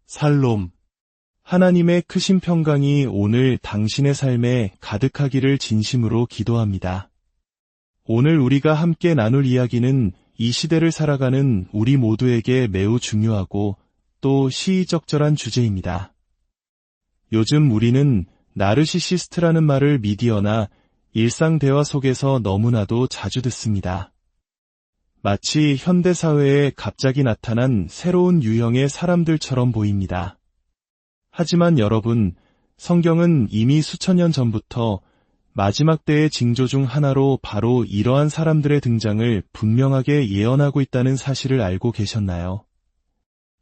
살롬. 하나님의 크신 평강이 오늘 당신의 삶에 가득하기를 진심으로 기도합니다. 오늘 우리가 함께 나눌 이야기는 이 시대를 살아가는 우리 모두에게 매우 중요하고 또 시의적절한 주제입니다. 요즘 우리는 나르시시스트라는 말을 미디어나 일상 대화 속에서 너무나도 자주 듣습니다. 마치 현대사회에 갑자기 나타난 새로운 유형의 사람들처럼 보입니다. 하지만 여러분, 성경은 이미 수천 년 전부터 마지막 때의 징조 중 하나로 바로 이러한 사람들의 등장을 분명하게 예언하고 있다는 사실을 알고 계셨나요?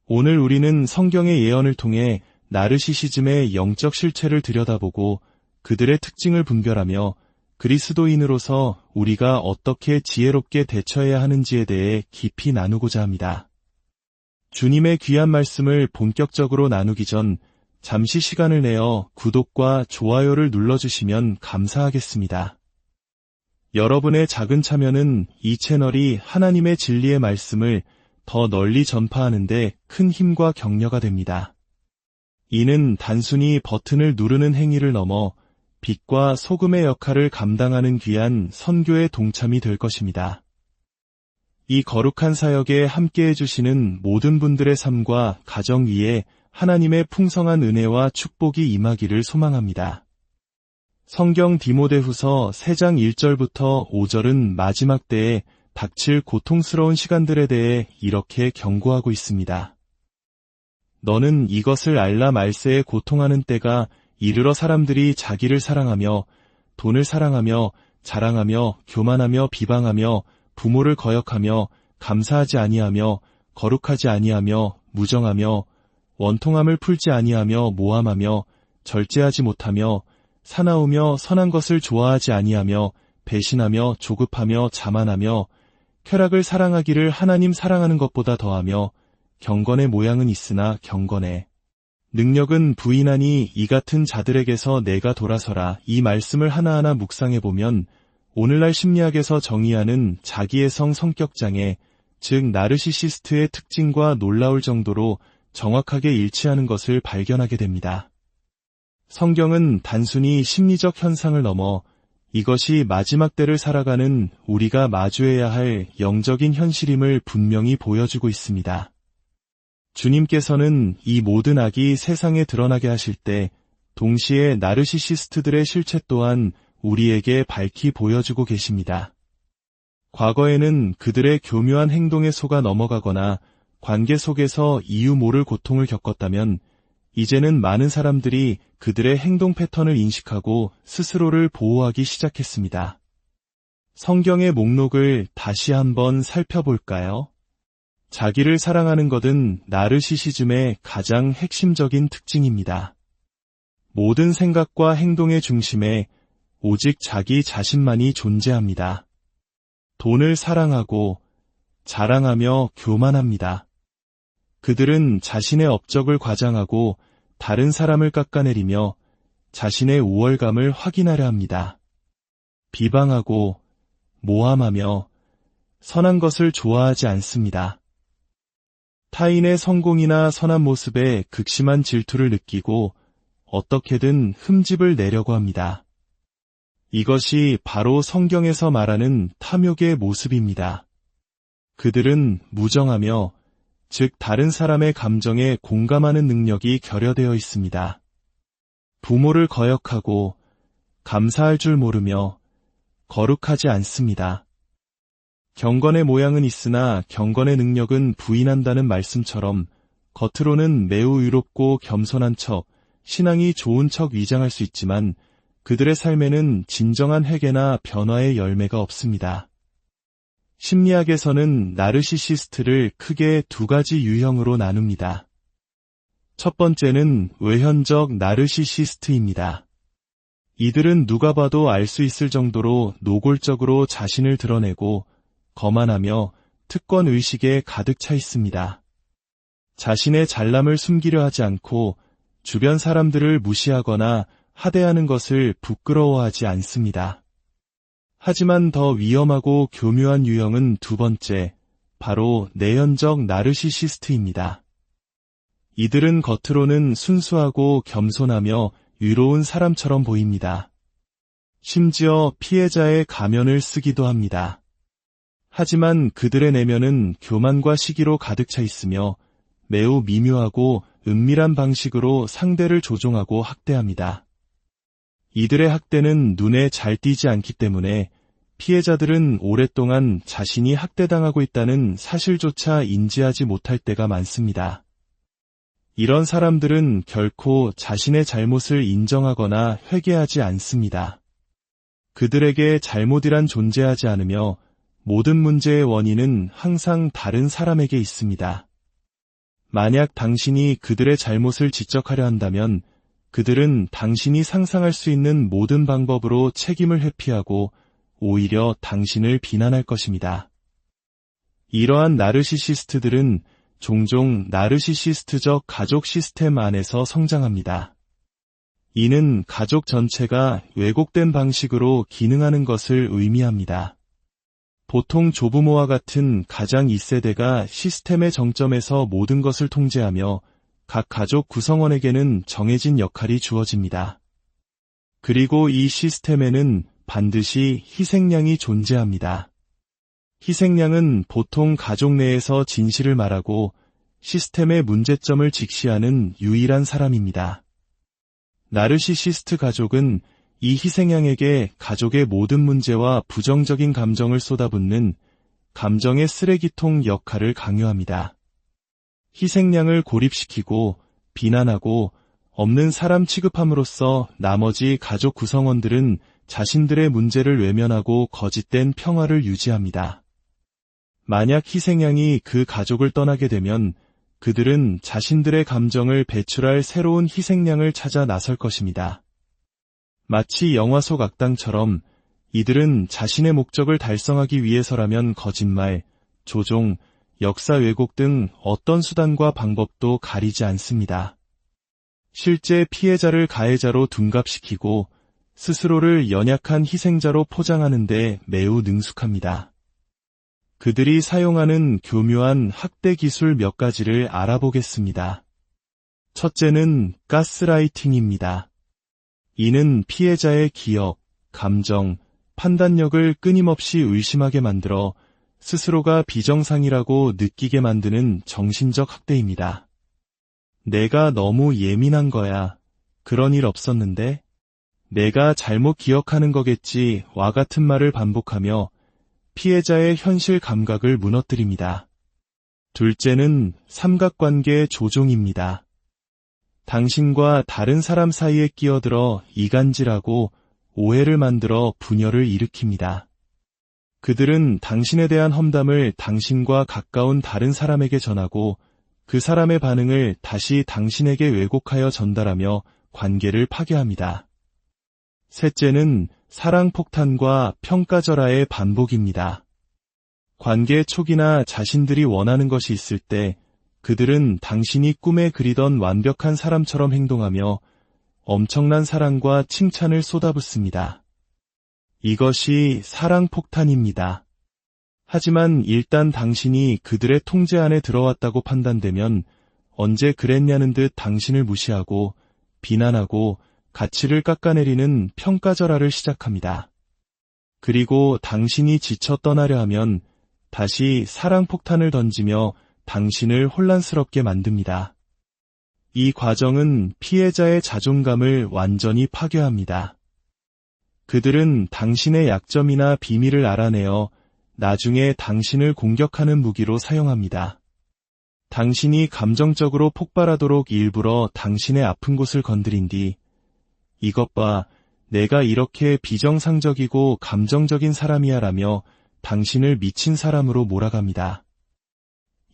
오늘 우리는 성경의 예언을 통해 나르시시즘의 영적 실체를 들여다보고 그들의 특징을 분별하며 그리스도인으로서 우리가 어떻게 지혜롭게 대처해야 하는지에 대해 깊이 나누고자 합니다. 주님의 귀한 말씀을 본격적으로 나누기 전 잠시 시간을 내어 구독과 좋아요를 눌러주시면 감사하겠습니다. 여러분의 작은 참여는 이 채널이 하나님의 진리의 말씀을 더 널리 전파하는 데 큰 힘과 격려가 됩니다. 이는 단순히 버튼을 누르는 행위를 넘어 빛과 소금의 역할을 감당하는 귀한 선교의 동참이 될 것입니다. 이 거룩한 사역에 함께해 주시는 모든 분들의 삶과 가정 위에 하나님의 풍성한 은혜와 축복이 임하기를 소망합니다. 성경 디모데후서 3장 1절부터 5절은 마지막 때에 닥칠 고통스러운 시간들에 대해 이렇게 경고하고 있습니다. 너는 이것을 알라 말세에 고통하는 때가 이르러 사람들이 자기를 사랑하며 돈을 사랑하며 자랑하며 교만하며 비방하며 부모를 거역하며 감사하지 아니하며 거룩하지 아니하며 무정하며 원통함을 풀지 아니하며 모함하며 절제하지 못하며 사나우며 선한 것을 좋아하지 아니하며 배신하며 조급하며 자만하며 쾌락을 사랑하기를 하나님 사랑하는 것보다 더하며 경건의 모양은 있으나 경건의 능력은 부인하니 이 같은 자들에게서 내가 돌아서라. 이 말씀을 하나하나 묵상해보면 오늘날 심리학에서 정의하는 자기의 성격장애, 즉 나르시시스트의 특징과 놀라울 정도로 정확하게 일치하는 것을 발견하게 됩니다. 성경은 단순히 심리적 현상을 넘어 이것이 마지막 때를 살아가는 우리가 마주해야 할 영적인 현실임을 분명히 보여주고 있습니다. 주님께서는 이 모든 악이 세상에 드러나게 하실 때 동시에 나르시시스트들의 실체 또한 우리에게 밝히 보여주고 계십니다. 과거에는 그들의 교묘한 행동에 속아 넘어가거나 관계 속에서 이유 모를 고통을 겪었다면 이제는 많은 사람들이 그들의 행동 패턴을 인식하고 스스로를 보호하기 시작했습니다. 성경의 목록을 다시 한번 살펴볼까요? 자기를 사랑하는 것은 나르시시즘의 가장 핵심적인 특징입니다. 모든 생각과 행동의 중심에 오직 자기 자신만이 존재합니다. 돈을 사랑하고 자랑하며 교만합니다. 그들은 자신의 업적을 과장하고 다른 사람을 깎아내리며 자신의 우월감을 확인하려 합니다. 비방하고 모함하며 선한 것을 좋아하지 않습니다. 타인의 성공이나 선한 모습에 극심한 질투를 느끼고 어떻게든 흠집을 내려고 합니다. 이것이 바로 성경에서 말하는 탐욕의 모습입니다. 그들은 무정하며 즉 다른 사람의 감정에 공감하는 능력이 결여되어 있습니다. 부모를 거역하고 감사할 줄 모르며 거룩하지 않습니다. 경건의 모양은 있으나 경건의 능력은 부인한다는 말씀처럼 겉으로는 매우 의롭고 겸손한 척, 신앙이 좋은 척 위장할 수 있지만 그들의 삶에는 진정한 회개나 변화의 열매가 없습니다. 심리학에서는 나르시시스트를 크게 두 가지 유형으로 나눕니다. 첫 번째는 외현적 나르시시스트입니다. 이들은 누가 봐도 알 수 있을 정도로 노골적으로 자신을 드러내고 거만하며 특권의식에 가득 차 있습니다. 자신의 잘남을 숨기려 하지 않고 주변 사람들을 무시하거나 하대하는 것을 부끄러워하지 않습니다. 하지만 더 위험하고 교묘한 유형은 두 번째, 바로 내연적 나르시시스트입니다. 이들은 겉으로는 순수하고 겸손하며 의로운 사람처럼 보입니다. 심지어 피해자의 가면을 쓰기도 합니다. 하지만 그들의 내면은 교만과 시기로 가득 차 있으며 매우 미묘하고 은밀한 방식으로 상대를 조종하고 학대합니다. 이들의 학대는 눈에 잘 띄지 않기 때문에 피해자들은 오랫동안 자신이 학대당하고 있다는 사실조차 인지하지 못할 때가 많습니다. 이런 사람들은 결코 자신의 잘못을 인정하거나 회개하지 않습니다. 그들에게 잘못이란 존재하지 않으며 모든 문제의 원인은 항상 다른 사람에게 있습니다. 만약 당신이 그들의 잘못을 지적하려 한다면 그들은 당신이 상상할 수 있는 모든 방법으로 책임을 회피하고 오히려 당신을 비난할 것입니다. 이러한 나르시시스트들은 종종 나르시시스트적 가족 시스템 안에서 성장합니다. 이는 가족 전체가 왜곡된 방식으로 기능하는 것을 의미합니다. 보통 조부모와 같은 가장 2세대가 시스템의 정점에서 모든 것을 통제하며 각 가족 구성원에게는 정해진 역할이 주어집니다. 그리고 이 시스템에는 반드시 희생양이 존재합니다. 희생양은 보통 가족 내에서 진실을 말하고 시스템의 문제점을 직시하는 유일한 사람입니다. 나르시시스트 가족은 이 희생양에게 가족의 모든 문제와 부정적인 감정을 쏟아붓는 감정의 쓰레기통 역할을 강요합니다. 희생양을 고립시키고 비난하고 없는 사람 취급함으로써 나머지 가족 구성원들은 자신들의 문제를 외면하고 거짓된 평화를 유지합니다. 만약 희생양이 그 가족을 떠나게 되면 그들은 자신들의 감정을 배출할 새로운 희생양을 찾아 나설 것입니다. 마치 영화 속 악당처럼 이들은 자신의 목적을 달성하기 위해서라면 거짓말, 조종, 역사 왜곡 등 어떤 수단과 방법도 가리지 않습니다. 실제 피해자를 가해자로 둔갑시키고 스스로를 연약한 희생자로 포장하는 데 매우 능숙합니다. 그들이 사용하는 교묘한 학대 기술 몇 가지를 알아보겠습니다. 첫째는 가스라이팅입니다. 이는 피해자의 기억, 감정, 판단력을 끊임없이 의심하게 만들어 스스로가 비정상이라고 느끼게 만드는 정신적 학대입니다. 내가 너무 예민한 거야. 그런 일 없었는데? 내가 잘못 기억하는 거겠지. 와 같은 말을 반복하며 피해자의 현실 감각을 무너뜨립니다. 둘째는 삼각관계 조종입니다. 당신과 다른 사람 사이에 끼어들어 이간질하고 오해를 만들어 분열을 일으킵니다. 그들은 당신에 대한 험담을 당신과 가까운 다른 사람에게 전하고 그 사람의 반응을 다시 당신에게 왜곡하여 전달하며 관계를 파괴합니다. 셋째는 사랑폭탄과 평가절하의 반복입니다. 관계 초기나 자신들이 원하는 것이 있을 때 그들은 당신이 꿈에 그리던 완벽한 사람처럼 행동하며 엄청난 사랑과 칭찬을 쏟아붓습니다. 이것이 사랑폭탄입니다. 하지만 일단 당신이 그들의 통제 안에 들어왔다고 판단되면 언제 그랬냐는 듯 당신을 무시하고 비난하고 가치를 깎아내리는 평가절하를 시작합니다. 그리고 당신이 지쳐 떠나려 하면 다시 사랑폭탄을 던지며 당신을 혼란스럽게 만듭니다. 이 과정은 피해자의 자존감을 완전히 파괴합니다. 그들은 당신의 약점이나 비밀을 알아내어 나중에 당신을 공격하는 무기로 사용합니다. 당신이 감정적으로 폭발하도록 일부러 당신의 아픈 곳을 건드린 뒤 이것 봐, 내가 이렇게 비정상적이고 감정적인 사람이야 라며 당신을 미친 사람으로 몰아갑니다.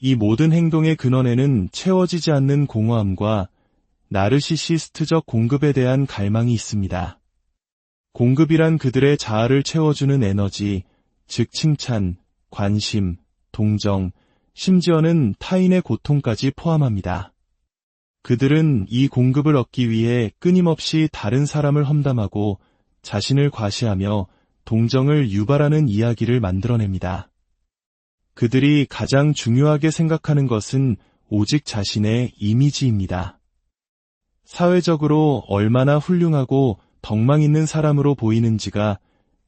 이 모든 행동의 근원에는 채워지지 않는 공허함과 나르시시스트적 공급에 대한 갈망이 있습니다. 공급이란 그들의 자아를 채워주는 에너지, 즉 칭찬, 관심, 동정, 심지어는 타인의 고통까지 포함합니다. 그들은 이 공급을 얻기 위해 끊임없이 다른 사람을 험담하고 자신을 과시하며 동정을 유발하는 이야기를 만들어냅니다. 그들이 가장 중요하게 생각하는 것은 오직 자신의 이미지입니다. 사회적으로 얼마나 훌륭하고 덕망 있는 사람으로 보이는지가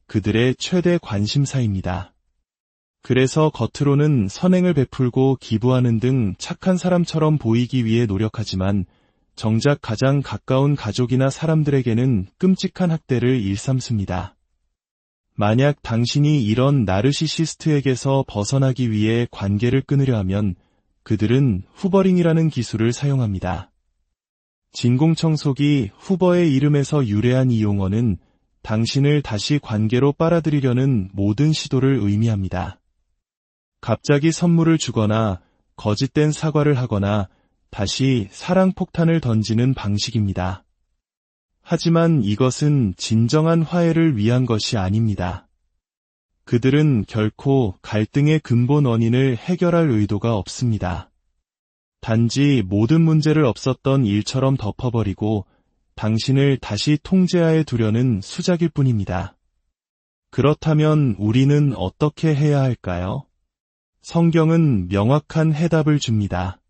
그들의 최대 관심사입니다. 그래서 겉으로는 선행을 베풀고 기부하는 등 착한 사람처럼 보이기 위해 노력하지만 정작 가장 가까운 가족이나 사람들에게는 끔찍한 학대를 일삼습니다. 만약 당신이 이런 나르시시스트에게서 벗어나기 위해 관계를 끊으려 하면 그들은 후버링이라는 기술을 사용합니다. 진공청소기 후버의 이름에서 유래한 이 용어는 당신을 다시 관계로 빨아들이려는 모든 시도를 의미합니다. 갑자기 선물을 주거나 거짓된 사과를 하거나 다시 사랑폭탄을 던지는 방식입니다. 하지만 이것은 진정한 화해를 위한 것이 아닙니다. 그들은 결코 갈등의 근본 원인을 해결할 의도가 없습니다. 단지 모든 문제를 없었던 일처럼 덮어버리고 당신을 다시 통제하에 두려는 수작일 뿐입니다. 그렇다면 우리는 어떻게 해야 할까요? 성경은 명확한 해답을 줍니다.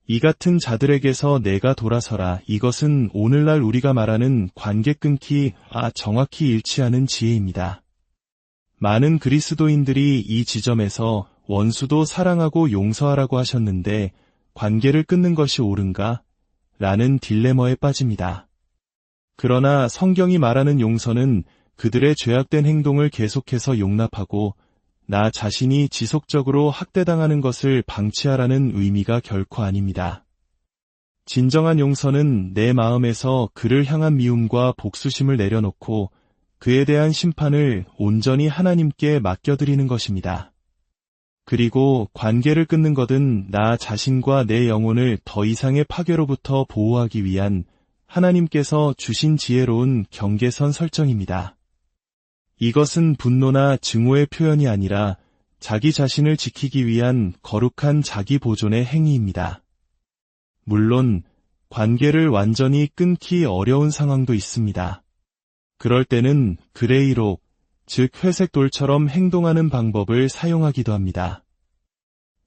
이 같은 자들에게서 내가 돌아서라. 이것은 오늘날 우리가 말하는 관계 끊기와 정확히 일치하는 지혜입니다. 많은 그리스도인들이 이 지점에서 원수도 사랑하고 용서하라고 하셨는데 관계를 끊는 것이 옳은가? 라는 딜레마에 빠집니다. 그러나 성경이 말하는 용서는 그들의 죄악된 행동을 계속해서 용납하고 나 자신이 지속적으로 학대당하는 것을 방치하라는 의미가 결코 아닙니다. 진정한 용서는 내 마음에서 그를 향한 미움과 복수심을 내려놓고 그에 대한 심판을 온전히 하나님께 맡겨드리는 것입니다. 그리고 관계를 끊는 것은 나 자신과 내 영혼을 더 이상의 파괴로부터 보호하기 위한 하나님께서 주신 지혜로운 경계선 설정입니다. 이것은 분노나 증오의 표현이 아니라 자기 자신을 지키기 위한 거룩한 자기 보존의 행위입니다. 물론 관계를 완전히 끊기 어려운 상황도 있습니다. 그럴 때는 그레이록, 즉 회색돌처럼 행동하는 방법을 사용하기도 합니다.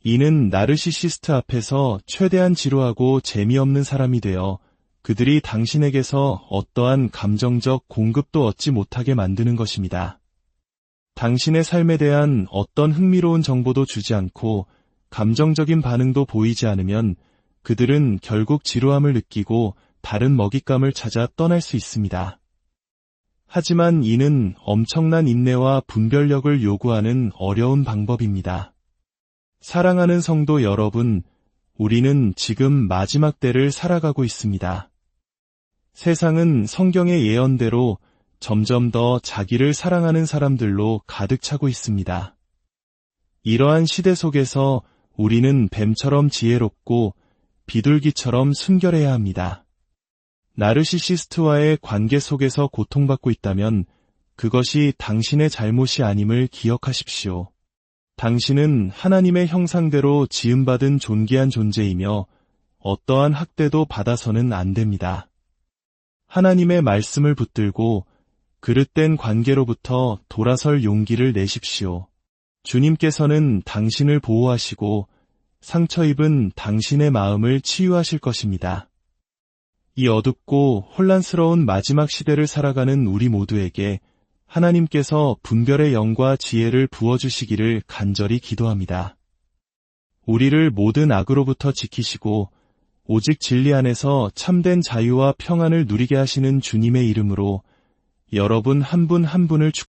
이는 나르시시스트 앞에서 최대한 지루하고 재미없는 사람이 되어 그들이 당신에게서 어떠한 감정적 공급도 얻지 못하게 만드는 것입니다. 당신의 삶에 대한 어떤 흥미로운 정보도 주지 않고 감정적인 반응도 보이지 않으면 그들은 결국 지루함을 느끼고 다른 먹잇감을 찾아 떠날 수 있습니다. 하지만 이는 엄청난 인내와 분별력을 요구하는 어려운 방법입니다. 사랑하는 성도 여러분, 우리는 지금 마지막 때를 살아가고 있습니다. 세상은 성경의 예언대로 점점 더 자기를 사랑하는 사람들로 가득 차고 있습니다. 이러한 시대 속에서 우리는 뱀처럼 지혜롭고 비둘기처럼 순결해야 합니다. 나르시시스트와의 관계 속에서 고통받고 있다면 그것이 당신의 잘못이 아님을 기억하십시오. 당신은 하나님의 형상대로 지음받은 존귀한 존재이며 어떠한 학대도 받아서는 안 됩니다. 하나님의 말씀을 붙들고 그릇된 관계로부터 돌아설 용기를 내십시오. 주님께서는 당신을 보호하시고 상처 입은 당신의 마음을 치유하실 것입니다. 이 어둡고 혼란스러운 마지막 시대를 살아가는 우리 모두에게 하나님께서 분별의 영과 지혜를 부어주시기를 간절히 기도합니다. 우리를 모든 악으로부터 지키시고 오직 진리 안에서 참된 자유와 평안을 누리게 하시는 주님의 이름으로 여러분 한 분 한 분을 축복합니다.